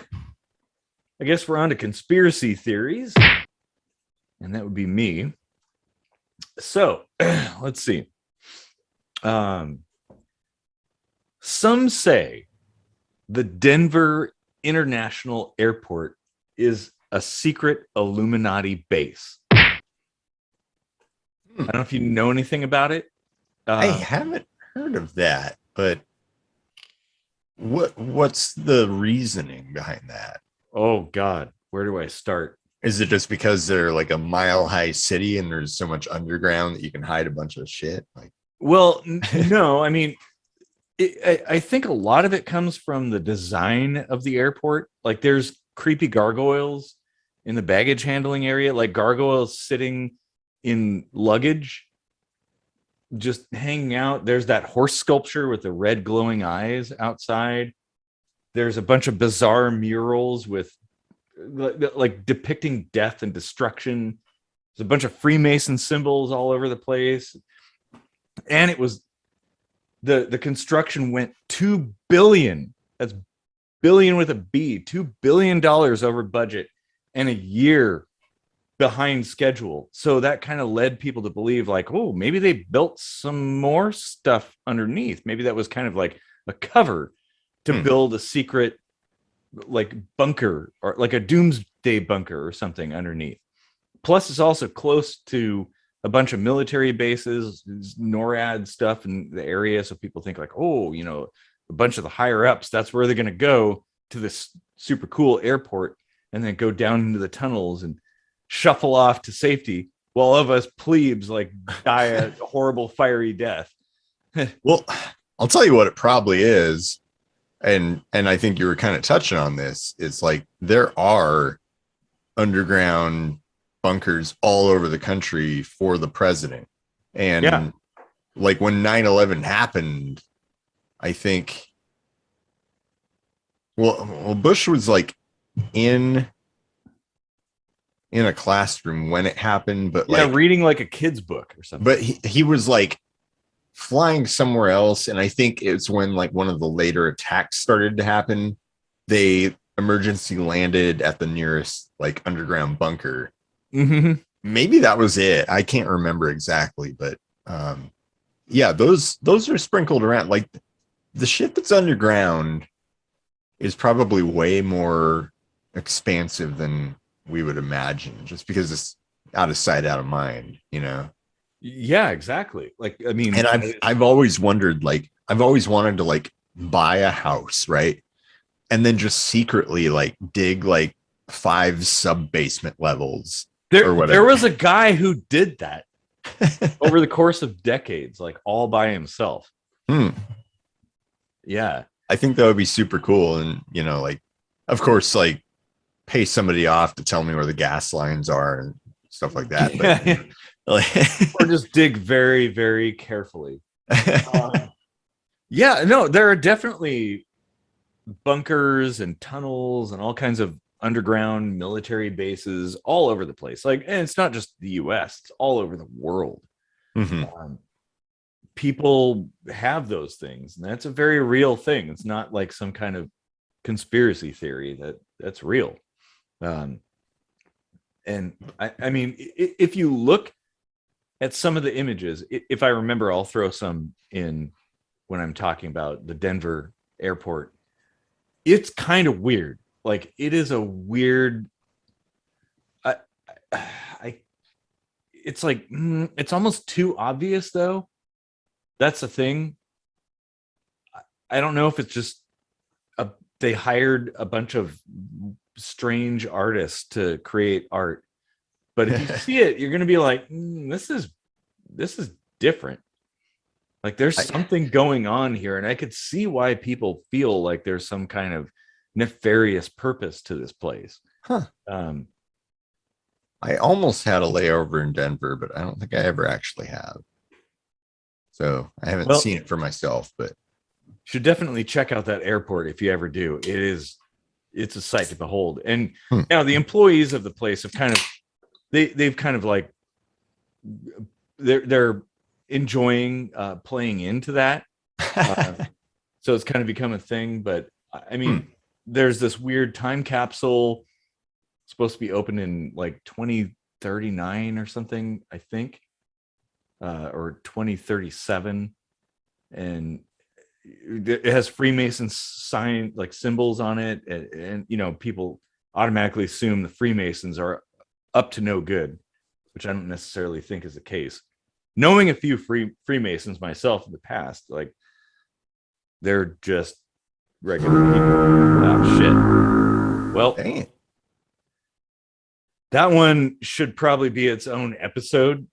I guess we're on to conspiracy theories, and that would be me. So let's see. Some say the Denver International Airport is a secret Illuminati base. I don't know if you know anything about it. I haven't heard of that, but What's the reasoning behind that? Oh God, where do I start? Is it just because they're like a mile high city and there's so much underground that you can hide a bunch of shit? Like, Well, no, I mean, I think a lot of it comes from the design of the airport. Like, there's creepy gargoyles in the baggage handling area, like gargoyles sitting in luggage, just hanging out. There's that horse sculpture with the red glowing eyes outside. There's a bunch of bizarre murals with like depicting death and destruction. There's a bunch of Freemason symbols all over the place. And it was the construction went 2 billion. That's billion with a B, $2 billion over budget and a year behind schedule. So that kind of led people to believe like, oh, maybe they built some more stuff underneath. Maybe that was kind of like a cover to build a secret like bunker or like a doomsday bunker or something underneath. Plus it's also close to a bunch of military bases, NORAD stuff in the area. So people think like, oh, you know, a bunch of the higher ups, that's where they're going to go to this super cool airport and then go down into the tunnels and shuffle off to safety while all of us plebes like die a horrible fiery death. well, I'll tell you what it probably is. And I think you were kind of touching on this. It's like there are underground bunkers all over the country for the president. And like when 9/11 happened, I think well Bush was like in a classroom when it happened, but like reading like a kid's book or something. But he was like flying somewhere else, and I think it's when like one of the later attacks started to happen. They emergency landed at the nearest like underground bunker. Maybe that was it. I can't remember exactly, but yeah, those are sprinkled around. Like the shit that's underground is probably way more expansive than we would imagine, just because it's out of sight, out of mind, you know? Yeah, exactly. Like, I mean, and I've always wondered, like, I've always wanted to like buy a house, right? And then just secretly like dig like 5 sub basement levels or whatever. There was a guy who did that over the course of decades, like all by himself. Yeah. I think that would be super cool. And, you know, like, of course, like pay somebody off to tell me where the gas lines are and stuff like that. But, or just dig very, very carefully. Yeah, no, there are definitely bunkers and tunnels and all kinds of underground military bases all over the place. Like, and it's not just the US, it's all over the world. People have those things, and that's a very real thing. It's not like some kind of conspiracy theory. That's real. And I mean, if you look at some of the images, if I remember, I'll throw some in when I'm talking about the Denver airport. It's kind of weird. Like, it is a weird, it's like, it's almost too obvious though. That's the thing. I don't know if it's just they hired a bunch of strange artists to create art, but if you see it, you're going to be like, this is different. Like, there's something going on here, and I could see why people feel like there's some kind of nefarious purpose to this place. I almost had a layover in Denver, but I don't think I ever actually have. So I haven't seen it for myself, but should definitely check out that airport if you ever do. It's a sight to behold. And now the employees of the place have kind of they've kind of like they're enjoying playing into that. So it's kind of become a thing. But I mean, there's this weird time capsule supposed to be open in like 2039 or something, I think, or 2037, and it has Freemason sign like symbols on it, and you know, people automatically assume the Freemasons are up to no good, which I don't necessarily think is the case. Knowing a few Freemasons myself in the past, like, they're just regular people. Oh shit. Well, Dang it. that one should probably be its own episode.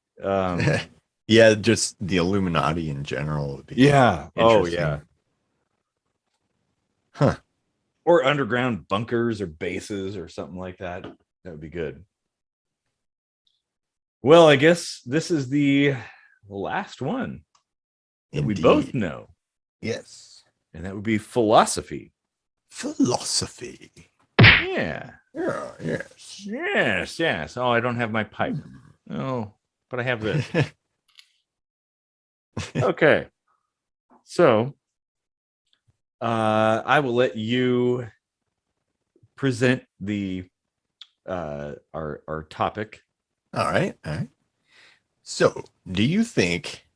Yeah, just the Illuminati in general would be Yeah. Oh interesting. yeah. Huh. Or underground bunkers or bases or something like that. That would be good. Well, I guess this is the last one that we both Indeed. know, Yes. and that would be philosophy. Philosophy. Yeah. Yeah, yes. Yes, yes. Oh, I don't have my pipe. Oh, but I have this. Okay. So, I will let you present the our topic. All right. All right. So, do you think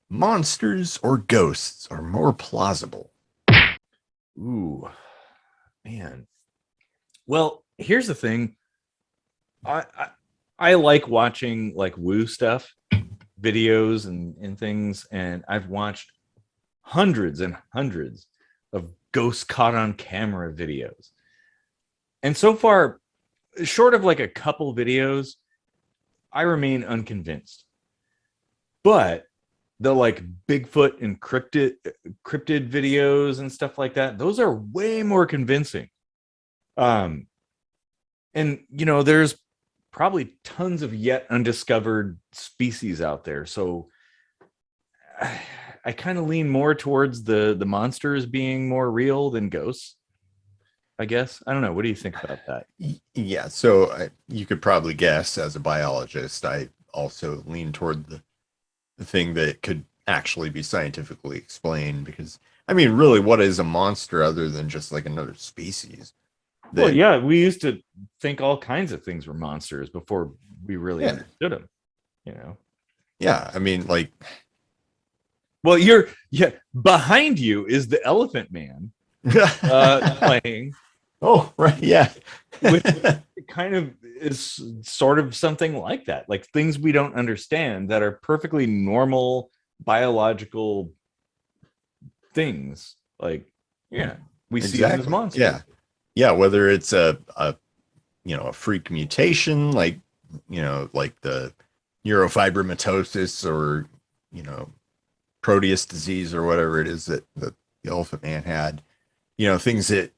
monsters or ghosts are more plausible? Ooh, man. Well, here's the thing. I like watching like woo stuff, videos and things, and I've watched hundreds and hundreds of ghosts caught on camera videos. And so far, short of like a couple videos, I remain unconvinced. But the like Bigfoot and cryptid videos and stuff like that, those are way more convincing. And you know, there's probably tons of yet undiscovered species out there. So I kind of lean more towards the monsters being more real than ghosts, I guess. I don't know. What do you think about that? Yeah. So, you could probably guess as a biologist, I also lean toward the thing that could actually be scientifically explained because, I mean, really, what is a monster other than just like another species? Well, yeah, we used to think all kinds of things were monsters before we really understood them, you know? Yeah. I mean, like, well, behind you is the Elephant Man playing. Oh, right. Yeah. Which kind of is sort of something like that, like things we don't understand that are perfectly normal biological things. Like, yeah, we see them as monsters. Yeah. Yeah. Whether it's a freak mutation, like, like the neurofibromatosis or, Proteus disease or whatever it is that the Elephant Man had, things that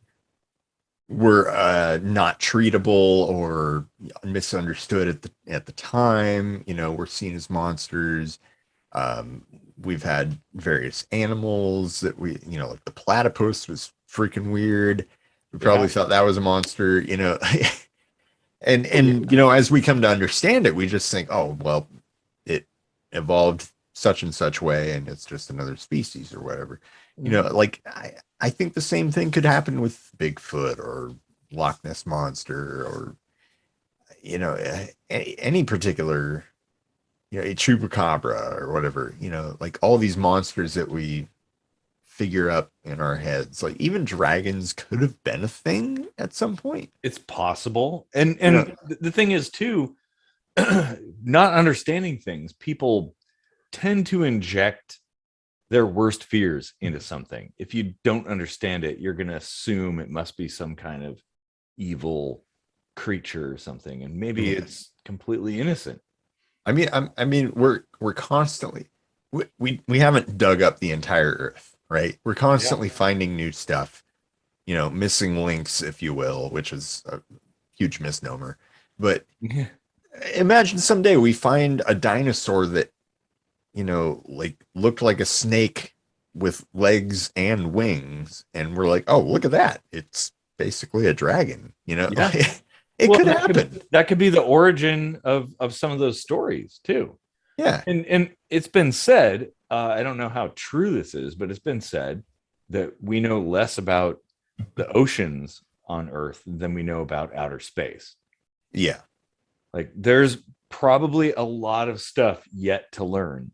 were not treatable or misunderstood at the time, were seen as monsters. We've had various animals that like the platypus was freaking weird. We probably thought that was a monster, and as we come to understand it, we just think, oh, well, it evolved such and such way and it's just another species or whatever. Like I think the same thing could happen with Bigfoot or Loch Ness Monster or any particular a chupacabra or whatever, like all these monsters that we figure up in our heads. Like even dragons could have been a thing at some point. It's possible. And the thing is too, not understanding things, people tend to inject their worst fears into something. If you don't understand it, you're going to assume it must be some kind of evil creature or something, and maybe it's completely innocent. I mean, we're constantly we haven't dug up the entire earth, right? We're constantly finding new stuff, missing links, if you will, which is a huge misnomer. But imagine someday we find a dinosaur that like looked like a snake with legs and wings, and we're like, oh, look at that, it's basically a dragon. It could happen. That could be the origin of some of those stories too. Yeah. And it's been said, I don't know how true this is, but it's been said that we know less about the oceans on Earth than we know about outer space. Yeah. Like there's probably a lot of stuff yet to learn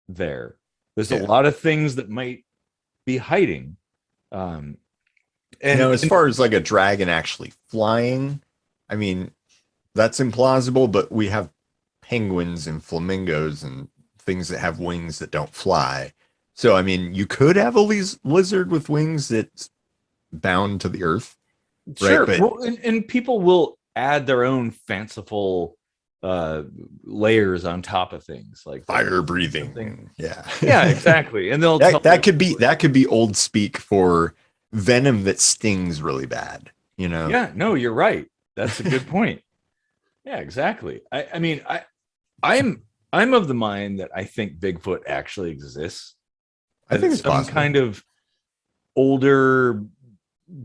there. There's a lot of things that might be hiding. And as far as like a dragon actually flying, I mean, that's implausible, but we have penguins and flamingos and things that have wings that don't fly. So, I mean, you could have a lizard with wings that bound to the earth. Sure. But- Well, and people will add their own fanciful layers on top of things like Fire breathing. something. Yeah. Yeah, exactly. And they'll tell that could be old speak for venom that stings really bad, you know? Yeah, no, you're right. That's a good point. Yeah, exactly. I mean, I'm of the mind that I think Bigfoot actually exists. I think it's some possible. kind of older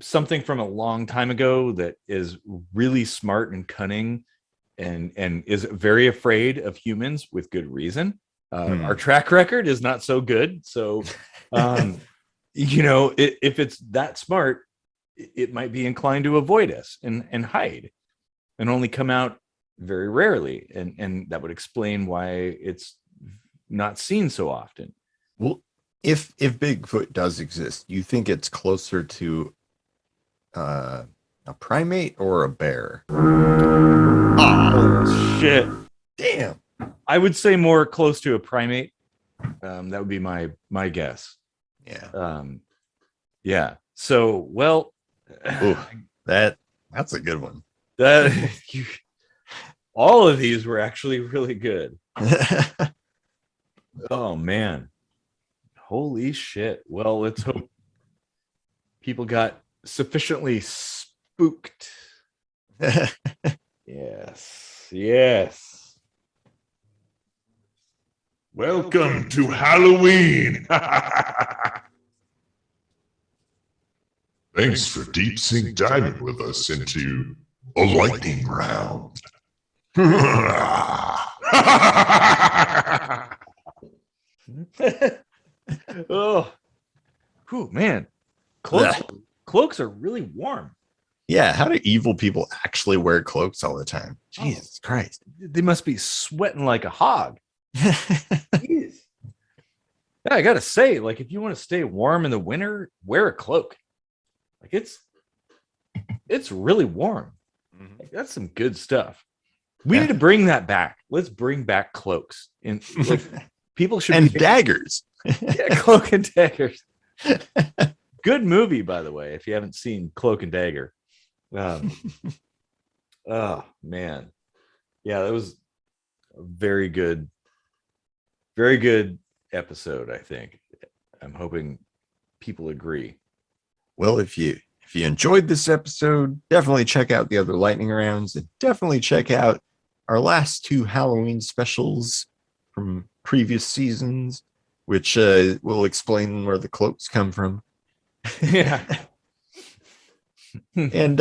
something from a long time ago that is really smart and cunning and is very afraid of humans with good reason. Our track record is not so good. So, you know, if it's that smart, it might be inclined to avoid us and hide and only come out very rarely. And that would explain why it's not seen so often. Well, if Bigfoot does exist, you think it's closer to a primate or a bear? Oh, shit. Damn. I would say more close to a primate. That would be my guess. Yeah. Yeah. So, well, Ooh, that's a good one. All of these were actually really good. Oh man. Holy shit. Well, let's hope people got sufficiently spooked. Yes. Welcome to Halloween. Thanks for deep sink diving with us into a lightning round. Oh, whew, man. Cloaks are really warm. Yeah, how do evil people actually wear cloaks all the time? Jesus Christ. They must be sweating like a hog. Jeez. Yeah, I gotta say, like, if you want to stay warm in the winter, wear a cloak. Like it's really warm. Like, that's some good stuff. We need to bring that back. Let's bring back cloaks. And like, people should And be daggers. yeah, Cloak and Daggers. Good movie, by the way, if you haven't seen Cloak and Dagger. Oh man. Yeah, that was a very good episode, I think. I'm hoping people agree. Well, if you enjoyed this episode, definitely check out the other lightning rounds and definitely check out our last two Halloween specials from previous seasons, which will explain where the cloaks come from. Yeah. And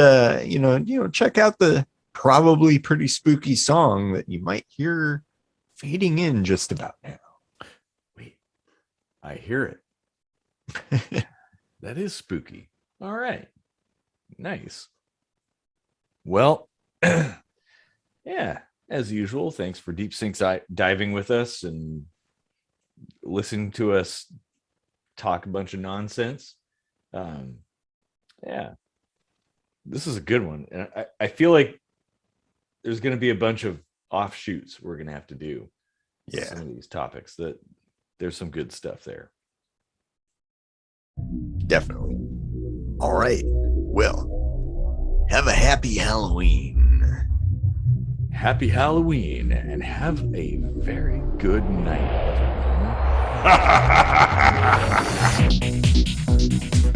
you know, check out the probably pretty spooky song that you might hear fading in just about now. Wait, I hear it. That is spooky. All right. Nice. Well, yeah, as usual, thanks for deep sink diving with us and listening to us talk a bunch of nonsense. Yeah, this is a good one. And I feel like there's going to be a bunch of offshoots we're going to have to do. Yeah. Some of these topics that there's some good stuff there. Definitely. All right. Well, have a happy Halloween. Happy Halloween and have a very good night, everyone.